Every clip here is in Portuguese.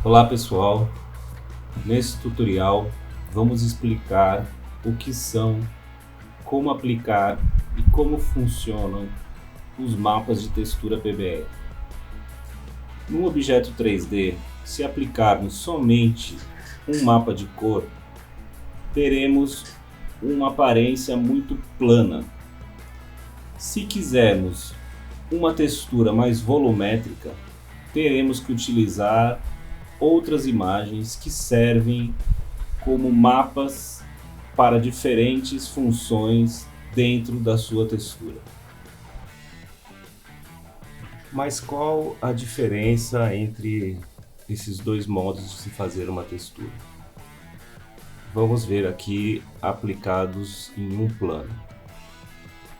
Olá pessoal, nesse tutorial vamos explicar o que são, como aplicar e como funcionam os mapas de textura PBR. No objeto 3D, se aplicarmos somente um mapa de cor, teremos uma aparência muito plana. Se quisermos uma textura mais volumétrica, teremos que utilizar outras imagens que servem como mapas para diferentes funções dentro da sua textura. Mas qual a diferença entre esses dois modos de se fazer uma textura? Vamos ver aqui aplicados em um plano.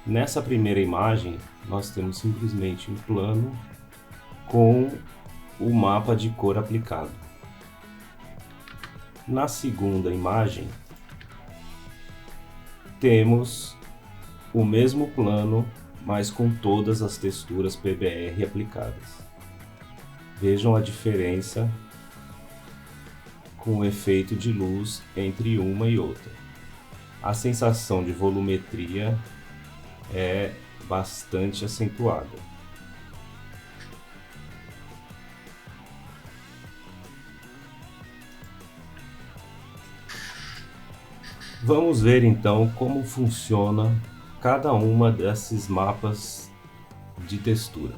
Nessa primeira imagem, nós temos simplesmente um plano com o mapa de cor aplicado. Na segunda imagem, temos o mesmo plano, mas com todas as texturas PBR aplicadas. Vejam a diferença com o efeito de luz entre uma e outra. A sensação de volumetria é bastante acentuada. Vamos ver então como funciona cada uma desses mapas de textura.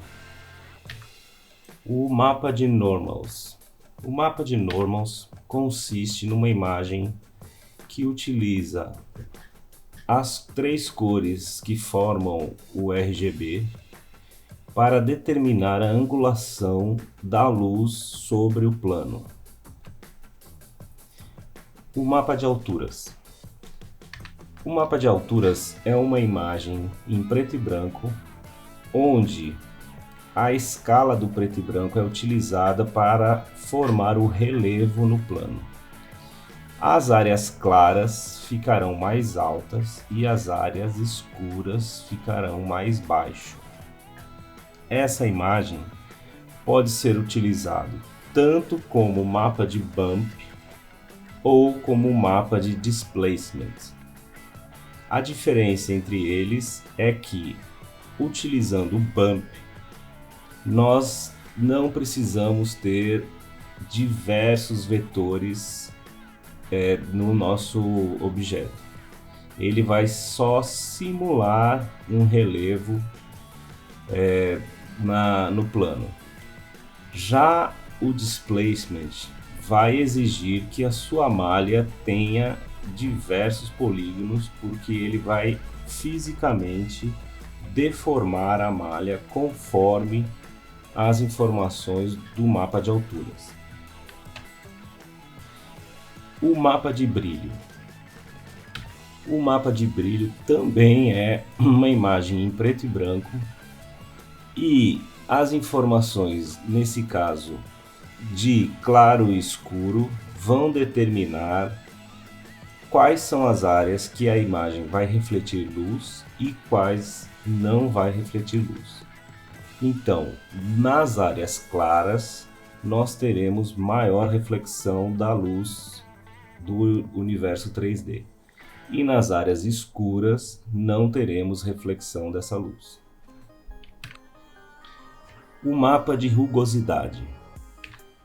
O mapa de Normals. O mapa de Normals consiste numa imagem que utiliza as três cores que formam o RGB para determinar a angulação da luz sobre o plano. O mapa de alturas. O mapa de alturas é uma imagem em preto e branco, onde a escala do preto e branco é utilizada para formar o relevo no plano. As áreas claras ficarão mais altas e as áreas escuras ficarão mais baixo. Essa imagem pode ser utilizada tanto como mapa de bump ou como mapa de displacement. A diferença entre eles é que, utilizando o bump, nós não precisamos ter diversos vetores no nosso objeto. Ele vai só simular um relevo no plano. Já o displacement vai exigir que a sua malha tenha diversos polígonos, porque ele vai fisicamente deformar a malha conforme as informações do mapa de alturas. O mapa de brilho. O mapa de brilho também é uma imagem em preto e branco e as informações, nesse caso de claro e escuro, vão determinar quais são as áreas que a imagem vai refletir luz e quais não vai refletir luz. Então, nas áreas claras, nós teremos maior reflexão da luz do universo 3D. E nas áreas escuras, não teremos reflexão dessa luz. O mapa de rugosidade.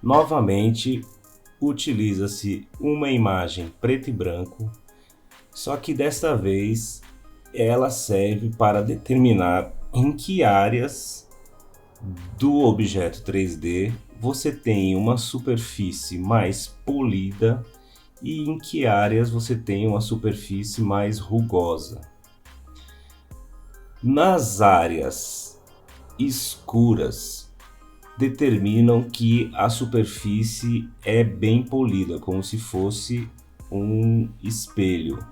Novamente, utiliza-se uma imagem preto e branco, só que desta vez ela serve para determinar em que áreas do objeto 3D você tem uma superfície mais polida e em que áreas você tem uma superfície mais rugosa. Nas áreas escuras, determinam que a superfície é bem polida, como se fosse um espelho.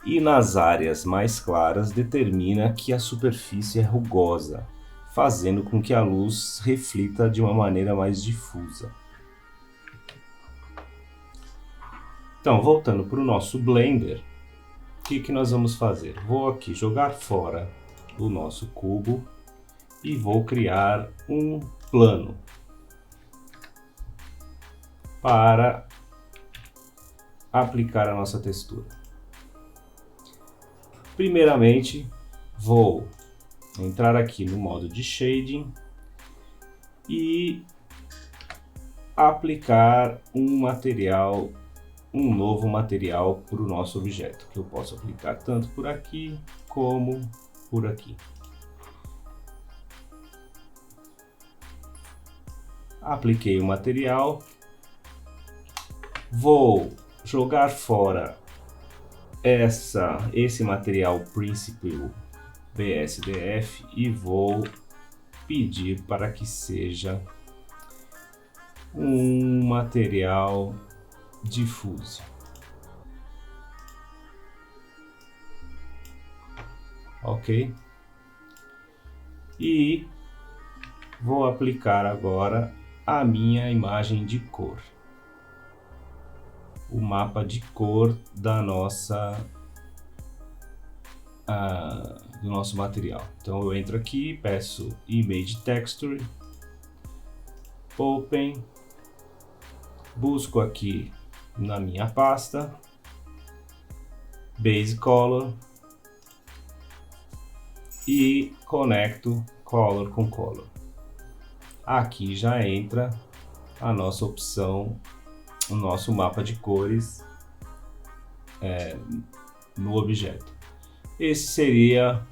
E nas áreas mais claras, determina que a superfície é rugosa, fazendo com que a luz reflita de uma maneira mais difusa. Então, voltando para o nosso Blender, o que nós vamos fazer? Vou aqui jogar fora o nosso cubo e vou criar um plano. para aplicar a nossa textura. Primeiramente, vou entrar aqui no modo de shading e aplicar um novo material para o nosso objeto, que eu posso aplicar tanto por aqui como por aqui. Apliquei o material, vou jogar fora esse material Principal BSDF e vou pedir para que seja um material Diffuse. Ok? E vou aplicar agora a minha imagem de cor. O mapa de cor do nosso material. Então eu entro aqui, peço Image Texture, Open, busco aqui na minha pasta, Base Color e conecto Color com Color. Aqui já entra a nossa opção, o nosso mapa de cores no objeto. Esse seria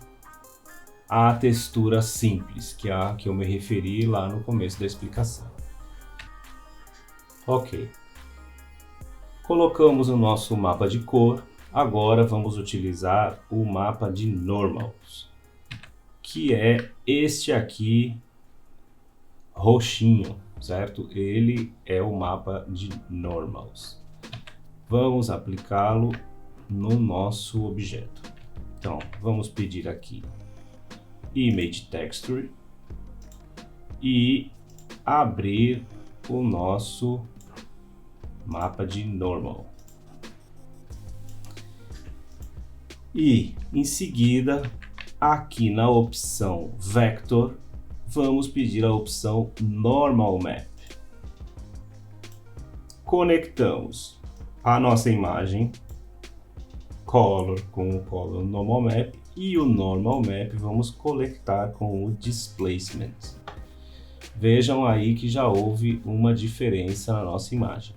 a textura simples, que é a que eu me referi lá no começo da explicação. Ok. Colocamos o nosso mapa de cor. Agora vamos utilizar o mapa de Normals, que é este aqui roxinho, certo? Ele é o mapa de Normals. Vamos aplicá-lo no nosso objeto. Então, vamos pedir aqui Image Texture e abrir o nosso mapa de Normal. E em seguida, aqui na opção Vector, vamos pedir a opção Normal Map. Conectamos a nossa imagem Color com o Color Normal Map e o Normal Map vamos conectar com o Displacement. Vejam aí que já houve uma diferença na nossa imagem,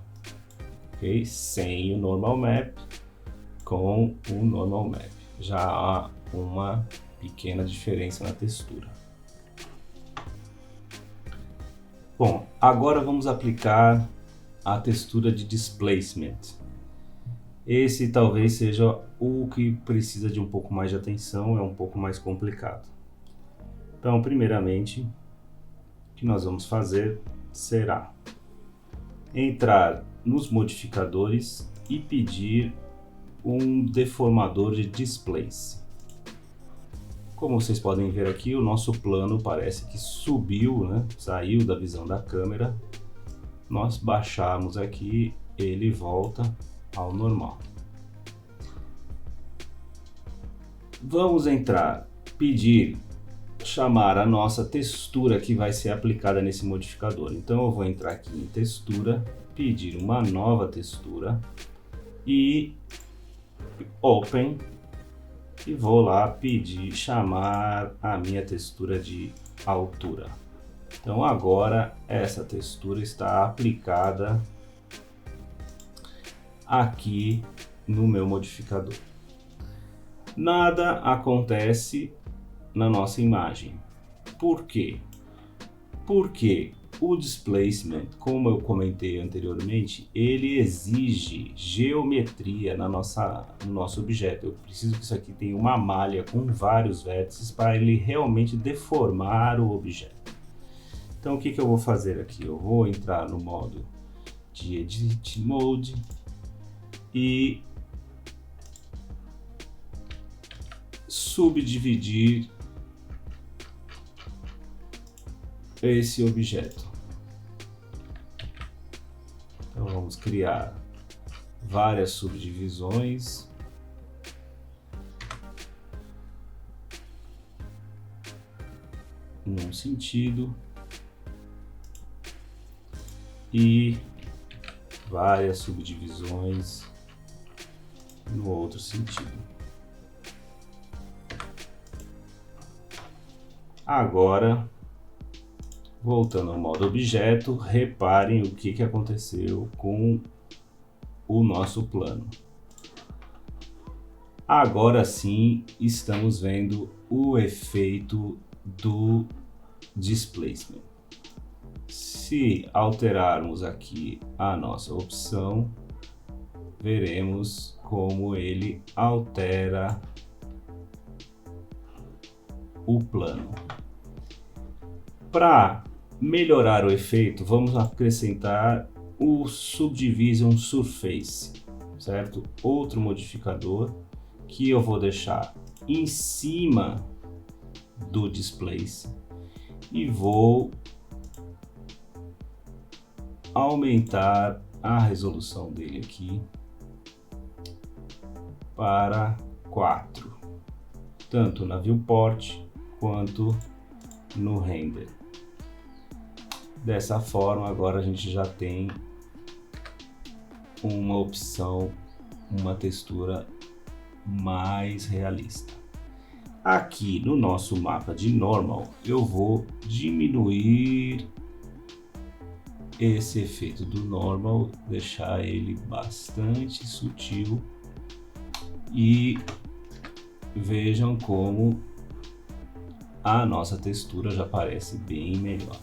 ok? Sem o Normal Map, com o Normal Map. Já há uma pequena diferença na textura. Bom, agora vamos aplicar a textura de Displacement. Esse talvez seja o que precisa de um pouco mais de atenção, é um pouco mais complicado. Então, primeiramente, o que nós vamos fazer será entrar nos modificadores e pedir um deformador de Displace. Como vocês podem ver aqui, o nosso plano parece que subiu, né? Saiu da visão da câmera. Nós baixarmos aqui, ele volta ao normal. Vamos entrar, chamar a nossa textura que vai ser aplicada nesse modificador. Então eu vou entrar aqui em textura, pedir uma nova textura e Open, e vou lá chamar a minha textura de altura. Então agora essa textura está aplicada aqui no meu modificador. Nada acontece na nossa imagem. Por quê? Porque o displacement, como eu comentei anteriormente, ele exige geometria no nosso objeto. Eu preciso que isso aqui tenha uma malha com vários vértices para ele realmente deformar o objeto. Então o que eu vou fazer aqui? Eu vou entrar no modo de Edit Mode e subdividir esse objeto. Então vamos criar várias subdivisões. Num sentido. E várias subdivisões no outro sentido. Agora, voltando ao modo objeto, reparem o que aconteceu com o nosso plano. Agora sim, estamos vendo o efeito do displacement. Se alterarmos aqui a nossa opção, veremos como ele altera o plano. Para melhorar o efeito, vamos acrescentar o Subdivision Surface, certo? Outro modificador que eu vou deixar em cima do Displace e vou aumentar a resolução dele aqui para 4, tanto na viewport quanto no render. Dessa forma, agora a gente já tem uma opção, uma textura mais realista. Aqui no nosso mapa de normal, eu vou diminuir esse efeito do normal, deixar ele bastante sutil e vejam como a nossa textura já parece bem melhor.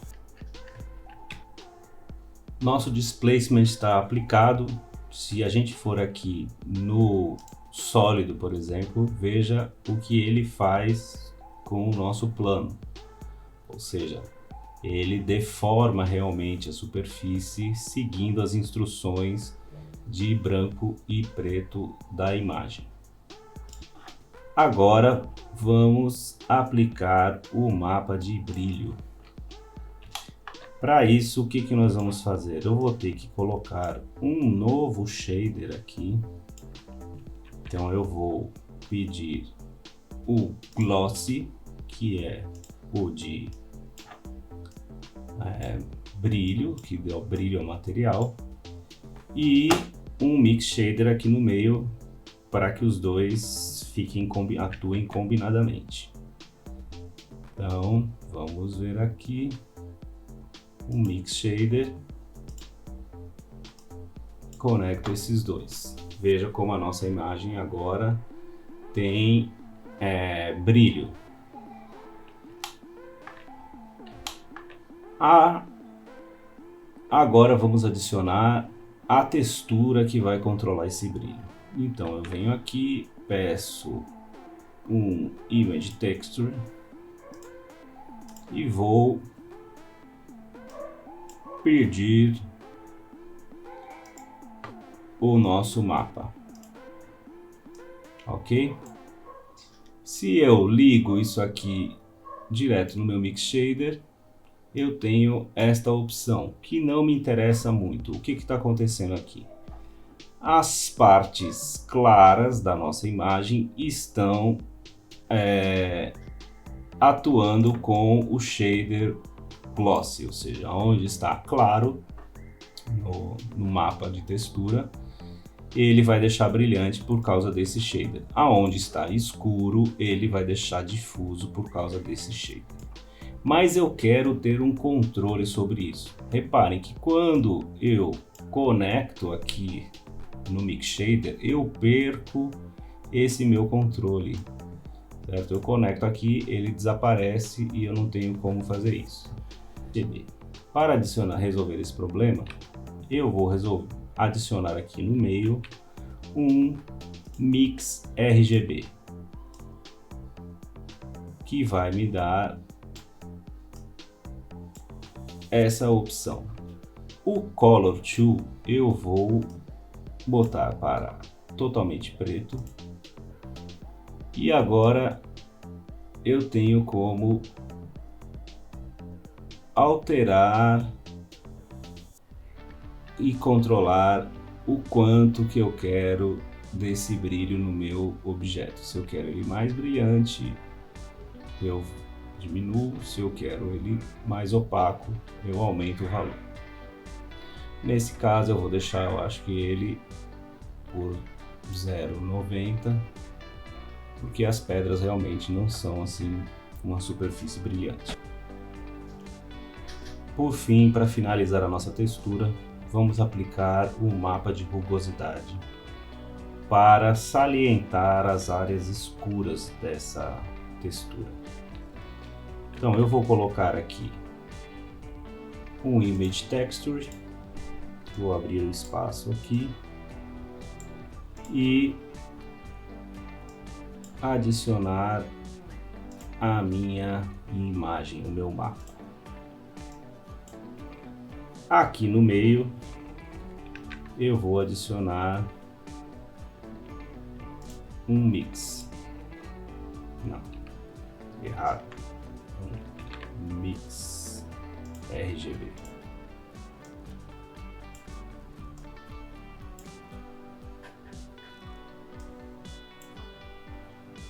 Nosso displacement está aplicado. Se a gente for aqui no sólido, por exemplo, veja o que ele faz com o nosso plano, ou seja, ele deforma realmente a superfície seguindo as instruções de branco e preto da imagem. Agora vamos aplicar o mapa de brilho. Para isso, o que nós vamos fazer? Eu vou ter que colocar um novo shader aqui. Então eu vou pedir o Glossy, que é o de brilho, que deu brilho ao material, e um Mix Shader aqui no meio para que os dois atuem combinadamente. Então vamos ver aqui o Mix Shader, conecto esses dois. Veja como a nossa imagem agora tem brilho. Agora vamos adicionar a textura que vai controlar esse brilho. Então eu venho aqui, peço um Image Texture e vou pedir o nosso mapa, ok? Se eu ligo isso aqui direto no meu Mix Shader, eu tenho esta opção que não me interessa muito. O que está acontecendo aqui? As partes claras da nossa imagem estão atuando com o shader glossy, ou seja, onde está claro no mapa de textura, ele vai deixar brilhante por causa desse shader. Aonde está escuro, ele vai deixar difuso por causa desse shader. Mas eu quero ter um controle sobre isso. Reparem que quando eu conecto aqui no Mix Shader, eu perco esse meu controle, certo? Eu conecto aqui, ele desaparece e eu não tenho como fazer isso. Para resolver esse problema, eu vou adicionar aqui no meio um Mix RGB, que vai me dar essa opção. O Color Tool eu vou botar para totalmente preto e agora eu tenho como alterar e controlar o quanto que eu quero desse brilho no meu objeto. Se eu quero ele mais brilhante, eu diminuo. Se eu quero ele mais opaco, eu aumento o valor. Nesse caso eu vou deixar, eu acho que ele por 0,90, porque as pedras realmente não são assim uma superfície brilhante. Por fim, para finalizar a nossa textura, vamos aplicar o mapa de rugosidade para salientar as áreas escuras dessa textura. Então eu vou colocar aqui um Image Texture, vou abrir o espaço aqui e adicionar a minha imagem, o meu mapa. Aqui no meio eu vou adicionar um mix. Não, errado. Um mix RGB.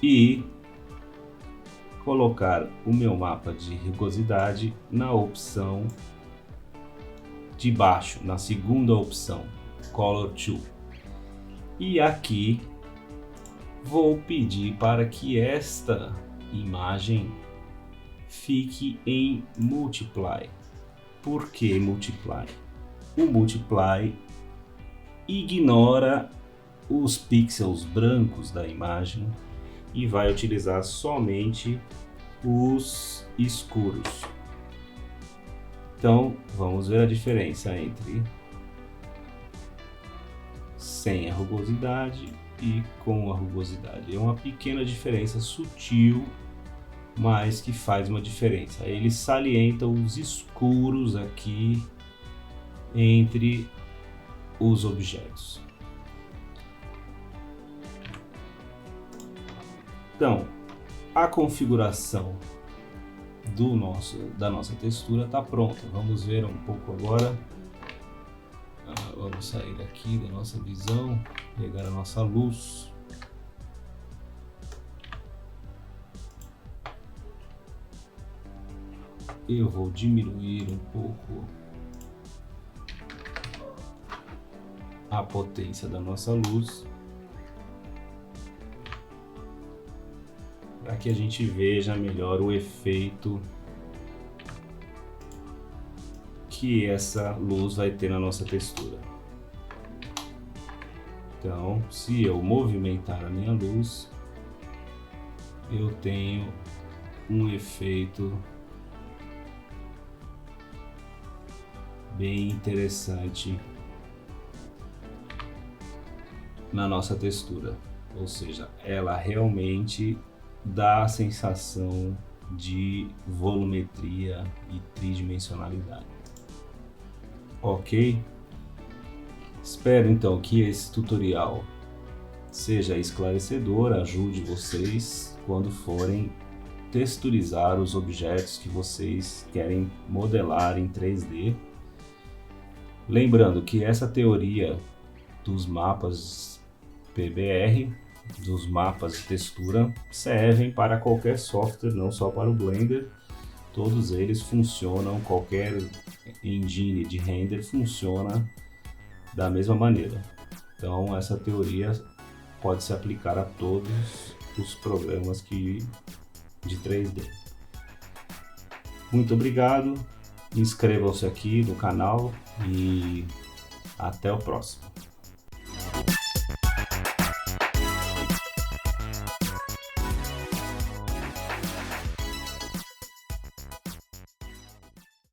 E colocar o meu mapa de rugosidade na opção de baixo, na segunda opção, Color Tool. E aqui vou pedir para que esta imagem fique em Multiply. Por que Multiply? O Multiply ignora os pixels brancos da imagem e vai utilizar somente os escuros. Então vamos ver a diferença entre sem a rugosidade e com a rugosidade. É uma pequena diferença sutil, mas que faz uma diferença. Ele salienta os escuros aqui entre os objetos. Então, a configuração da nossa textura está pronta. Vamos ver um pouco agora. Vamos sair aqui da nossa visão, pegar a nossa luz. Eu vou diminuir um pouco a potência da nossa luz, para que a gente veja melhor o efeito que essa luz vai ter na nossa textura. Então, se eu movimentar a minha luz, eu tenho um efeito bem interessante na nossa textura, ou seja, ela realmente dá a sensação de volumetria e tridimensionalidade. Ok? Espero então que esse tutorial seja esclarecedor, ajude vocês quando forem texturizar os objetos que vocês querem modelar em 3D. Lembrando que essa teoria dos mapas PBR, dos mapas de textura, servem para qualquer software, não só para o Blender. Todos eles funcionam, qualquer engine de render funciona da mesma maneira. Então essa teoria pode se aplicar a todos os programas de 3D. Muito obrigado, inscrevam-se aqui no canal e até o próximo.